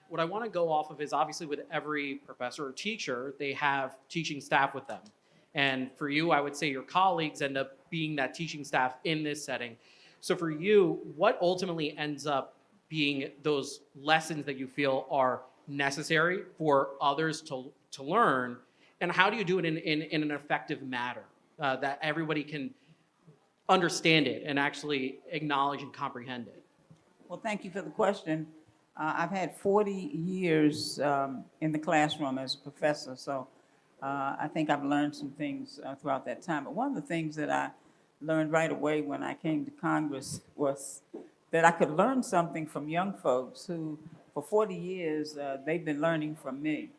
what I want to go off of is obviously with every professor or teacher, they have teaching staff with them. And for you, I would say your colleagues end up being that teaching staff in this setting. So for you, what ultimately ends up being those lessons that you feel are necessary for others to learn? And how do you do it in an effective manner that everybody can understand it and actually acknowledge and comprehend it? Well, thank you for the question. I've had 40 years in the classroom as a professor, so I think I've learned some things throughout that time. But one of the things that I learned right away when I came to Congress was that I could learn something from young folks who, for 40 years, they've been learning from me.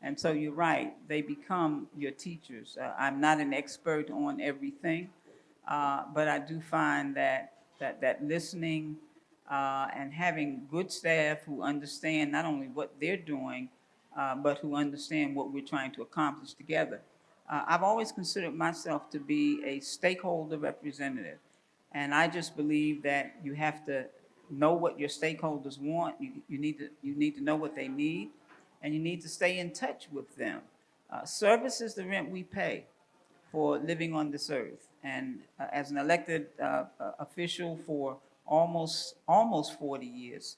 And so you're right, they become your teachers. I'm not an expert on everything, but I do find that listening and having good staff who understand not only what they're doing, but who understand what we're trying to accomplish together. I've always considered myself to be a stakeholder representative, and I just believe that you have to know what your stakeholders want. You need to know what they need, and you need to stay in touch with them. Service is the rent we pay for living on this earth, and as an elected official for almost 40 years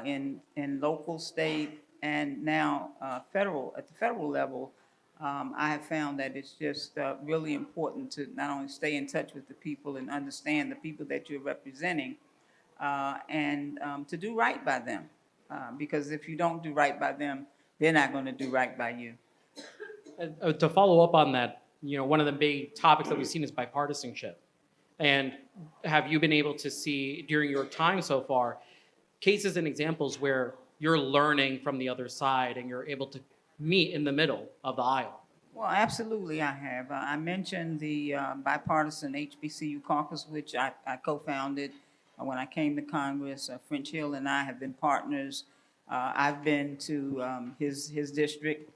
in local, state, and now federal, at the federal level, I have found that it's just really important to not only stay in touch with the people and understand the people that you're representing, and to do right by them. Because if you don't do right by them, they're not going to do right by you. To follow up on that, one of the big topics that we've seen is bipartisanship. And have you been able to see during your time so far cases and examples where you're learning from the other side and you're able to meet in the middle of the aisle? Well, absolutely I have. I mentioned the bipartisan HBCU caucus, which I co-founded when I came to Congress. French Hill and I have been partners. I've been to his district,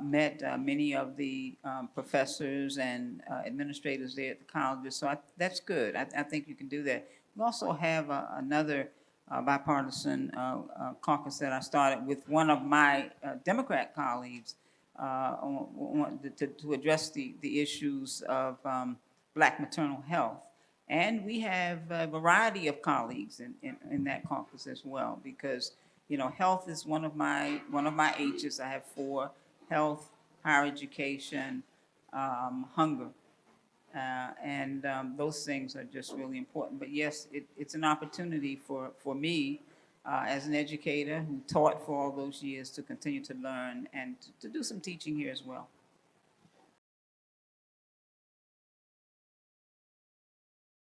met many of the professors and administrators there at the colleges, so that's good. I think you can do that. We also have another bipartisan caucus that I started with one of my Democrat colleagues to address the issues of Black maternal health. And we have a variety of colleagues in that caucus as well, because health is one of my H's. I have 4: health, higher education, hunger. And those things are just really important. But yes, it's an opportunity for me as an educator who taught for all those years to continue to learn and to do some teaching here as well.